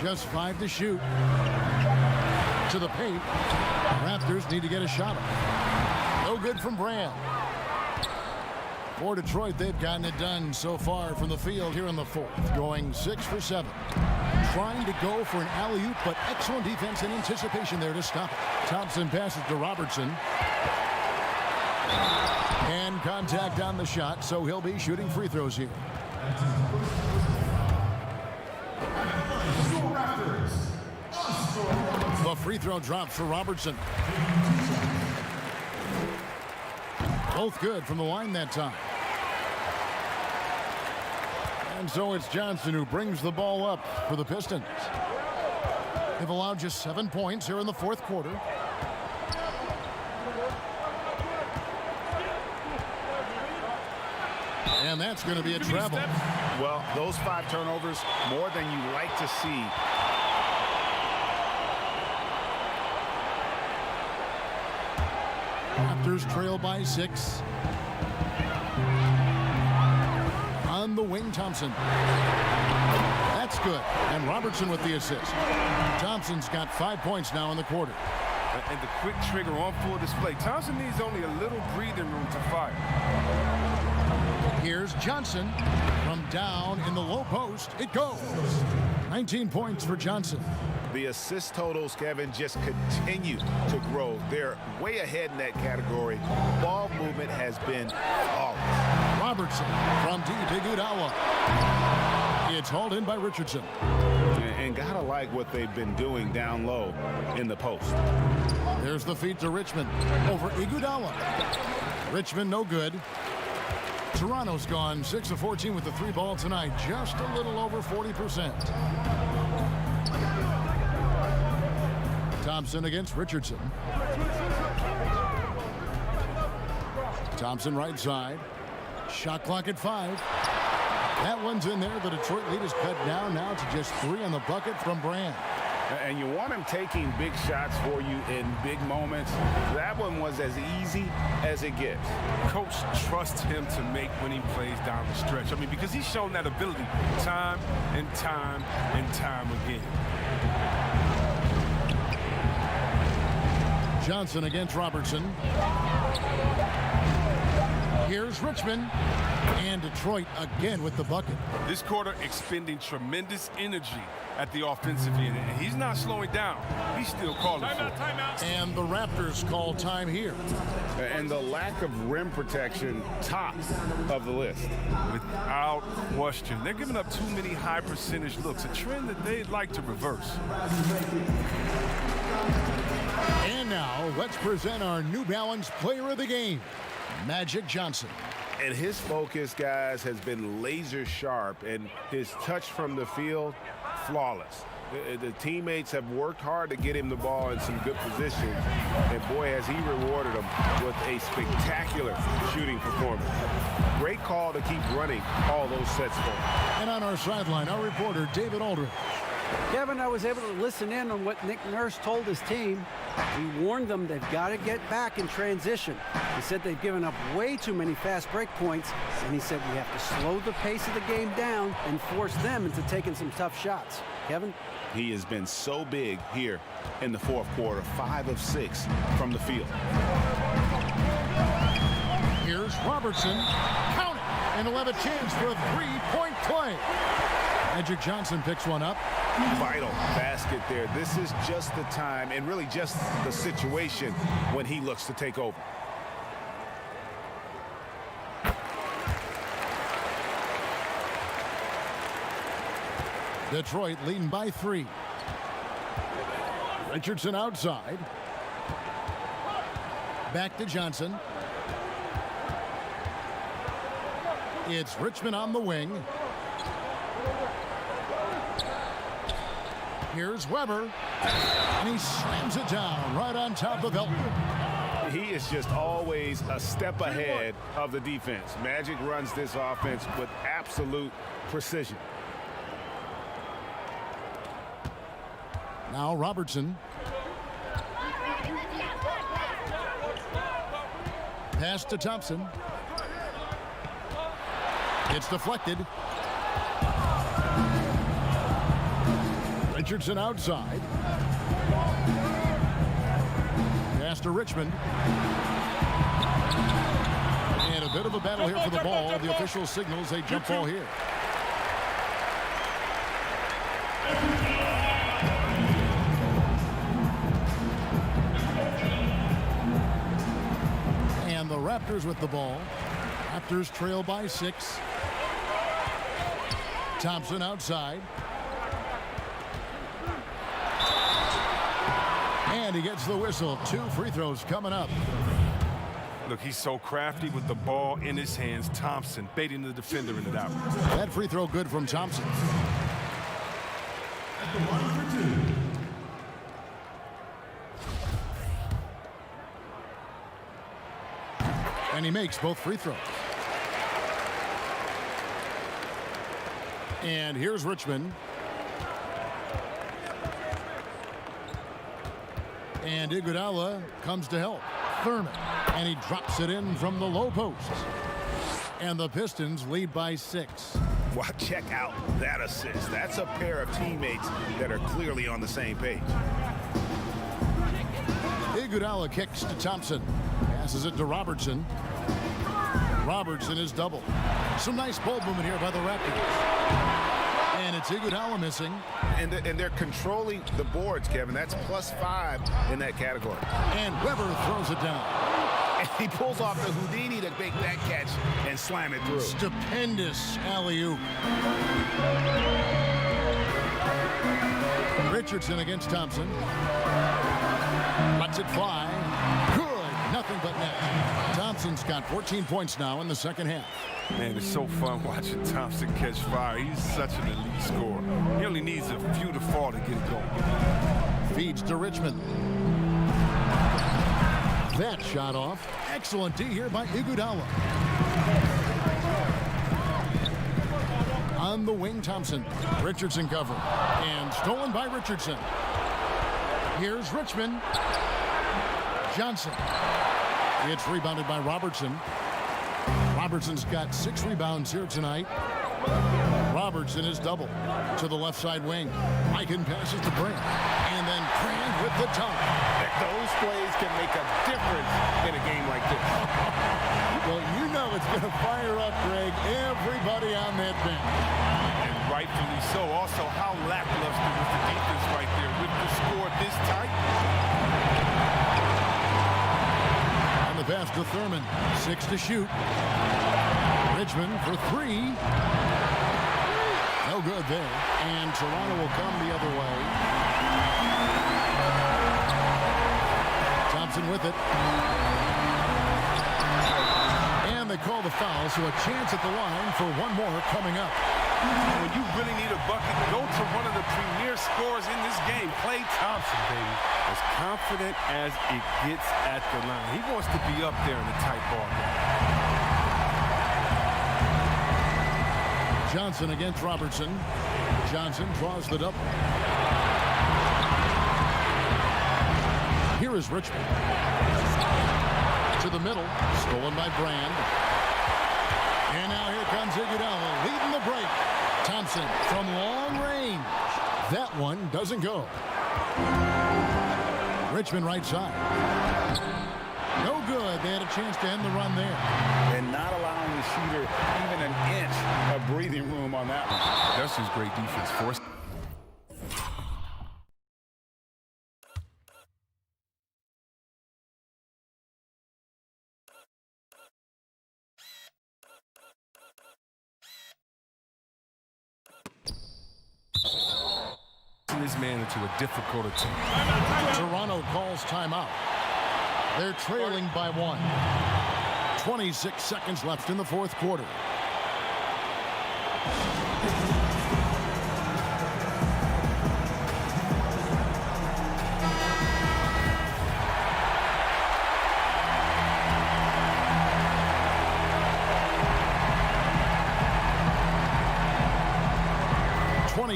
Just 5 to shoot. To the paint. Raptors need to get a shot up. No good from Brand. For Detroit, they've gotten it done so far from the field here in the fourth, going 6 for 7. Trying to go for an alley-oop, but excellent defense and anticipation there to stop it. Thompson passes to Robertson. And contact on the shot, so he'll be shooting free throws here. The free throw drops for Robertson. Both good from the line that time. And so it's Johnson who brings the ball up for the Pistons. They've allowed just 7 points here in the fourth quarter. And that's going to be a travel. Well, those 5 turnovers, more than you like to see. Raptors trail by 6. On the wing, Thompson. That's good. And Robertson with the assist. Thompson's got 5 points now in the quarter. And the quick trigger on full display. Thompson needs only a little breathing room to fire. Here's Johnson from down in the low post. It goes. 19 points for Johnson. The assist totals, Kevin, just continue to grow. They're way ahead in that category. Ball movement has been flawless. Robertson from deep, Iguodala. It's hauled in by Richardson. And gotta like what they've been doing down low in the post. There's the feed to Richmond over Iguodala. Richmond no good. Toronto's gone 6 of 14 with the 3 ball tonight, just a little over 40%. Thompson against Richardson. Thompson right side. Shot clock at 5. That one's in there. The Detroit lead is cut down now to just 3 on the bucket from Brand. And you want him taking big shots for you in big moments. That one was as easy as it gets. Coach trusts him to make winning plays down the stretch. I mean, because he's shown that ability time and time and time again. Johnson against Robertson. Here's Richmond. And Detroit again with the bucket. This quarter expending tremendous energy at the offensive end. And he's not slowing down. He's still calling for it. Timeout. And the Raptors call time here. And the lack of rim protection, top of the list. Without question. They're giving up too many high percentage looks, a trend that they'd like to reverse. And now let's present our New Balance Player of the Game, Magic Johnson. And his focus, guys, has been laser sharp, and his touch from the field, flawless. The teammates have worked hard to get him the ball in some good positions, and boy, has he rewarded them with a spectacular shooting performance. Great call to keep running all those sets for him. And on our sideline, our reporter, David Aldridge. Kevin, I was able to listen in on what Nick Nurse told his team. He warned them they've got to get back in transition. He said they've given up way too many fast break points, and he said we have to slow the pace of the game down and force them into taking some tough shots. Kevin? He has been so big here in the fourth quarter, 5 of 6 from the field. Here's Robertson. Count it! And he'll have a chance for a 3-point play. Magic Johnson picks one up. Vital basket there. This is just the time and really just the situation when he looks to take over. Detroit leading by 3. Richardson outside. Back to Johnson. It's Richmond on the wing. Here's Weber, and he slams it down right on top of Elton. he is just always a step ahead of the defense. Magic runs this offense with absolute precision. Now Robertson. Pass to Thompson. It's deflected. Richardson outside. Pass to Richmond. And a bit of a battle here for the ball. The official signals a jump ball here. And the Raptors with the ball. Raptors trail by 6. Thompson outside. And he gets the whistle. 2 free throws coming up. Look, he's so crafty with the ball in his hands. Thompson baiting the defender in it out. That free throw good from Thompson. And he makes both free throws. And here's Richmond. And Iguodala comes to help. Thurman. And he drops it in from the low post. And the Pistons lead by 6. Wow, check out that assist. That's a pair of teammates that are clearly on the same page. Iguodala kicks to Thompson. Passes it to Robertson. Robertson is double. Some nice ball movement here by the Raptors. And it's Iguodala missing. And they're controlling the boards, Kevin. That's +5 in that category. And Weber throws it down. And he pulls off the Houdini to make that catch and slam it through. Stupendous alley-oop. Richardson against Thompson. Lets it fly. Good. Nothing but net. Thompson's got 14 points now in the second half. Man, it's so fun watching Thompson catch fire. He's such an elite scorer. He only needs a few to fall to get it going. Feeds to Richmond. That shot off. Excellent D here by Iguodala. On the wing, Thompson. Richardson cover. And stolen by Richardson. Here's Richmond. Johnson. It's rebounded by Robertson. Robertson's got 6 rebounds here tonight. Robertson is double to the left side wing. Eichen passes to Brand. And then Brand with the dunk. Those plays can make a difference in a game like this. Well, you know it's going to fire up, Greg, everybody on that bench. And rightfully so. Also, how lackluster was the defense right there with the score this tight. On the pass to Thurman. 6 to shoot. Richmond for 3. No good there. And Toronto will come the other way. Thompson with it. And they call the foul, so a chance at the line for one more coming up. When you really need a bucket, go to one of the premier scorers in this game, Klay Thompson, baby. As confident as it gets at the line. He wants to be up there in the tight ball game. Johnson against Robertson. Johnson draws the double. Here is Richmond. To the middle. Stolen by Brand. And now here comes Iguodala leading the break. Thompson from long range. That one doesn't go. Richmond right side. No good. They had a chance to end the run there. And not allowing the shooter even an inch of breathing room on that one. That's just great defense. Force. This man into a difficult attempt. Toronto calls timeout. They're trailing by 1. 26 seconds left in the fourth quarter.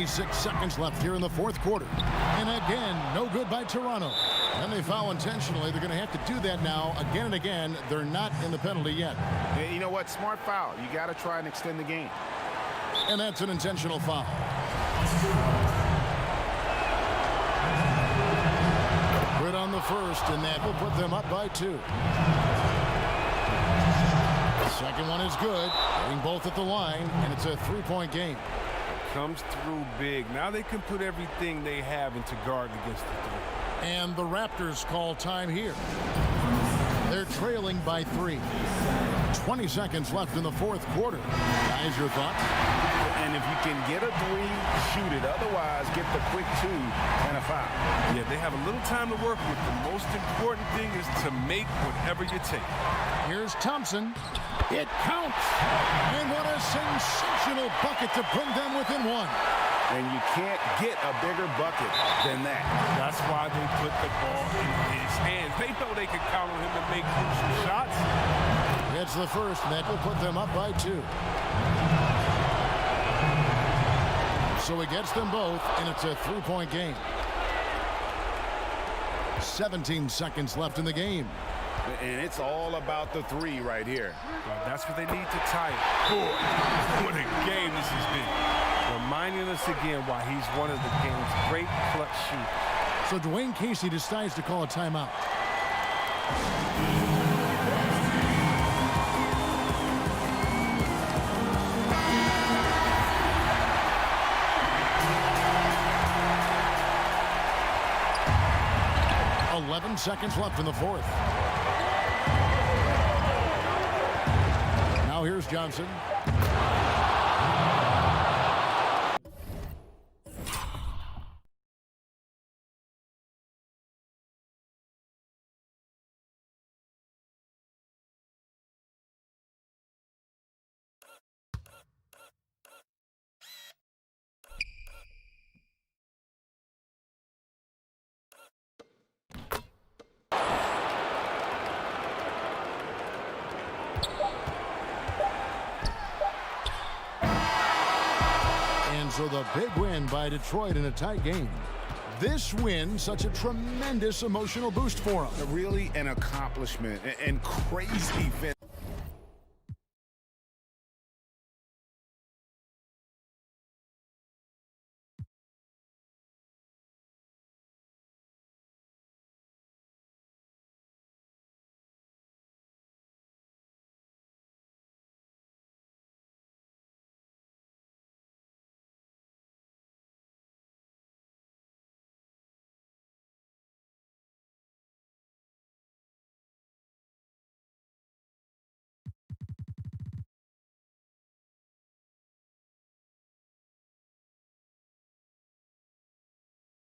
36 seconds left here in the fourth quarter. And again, no good by Toronto. And they foul intentionally. They're going to have to do that now again and again. They're not in the penalty yet. Yeah, you know what? Smart foul. You got to try and extend the game. And that's an intentional foul. Good on the first, and that will put them up by 2. The second one is good. Getting both at the line, and it's a 3-point game. Comes through big. Now they can put everything they have into guard against the three. And the Raptors call time here. They're trailing by 3. 20 seconds left in the fourth quarter. Guys, your thoughts? And if you can get a 3, shoot it. Otherwise, get the quick 2 and a foul. Yeah, they have a little time to work with. The most important thing is to make whatever you take. Here's Thompson. It counts. And what a sensational bucket to bring them within 1. And you can't get a bigger bucket than that. That's why they put the ball in his hands. They know they can count on him to make crucial shots. It's the first, and that will put them up by 2. So he gets them both, and it's a 3-point game. 17 seconds left in the game. And it's all about the 3 right here. Well, that's what they need to tie it. Boy, what a game this has been. Reminding us again why he's one of the game's great clutch shooters. So Dwayne Casey decides to call a timeout. Seconds left in the fourth. Now here's Johnson. So the big win by Detroit in a tight game. This win, such a tremendous emotional boost for them. Really an accomplishment and crazy finish.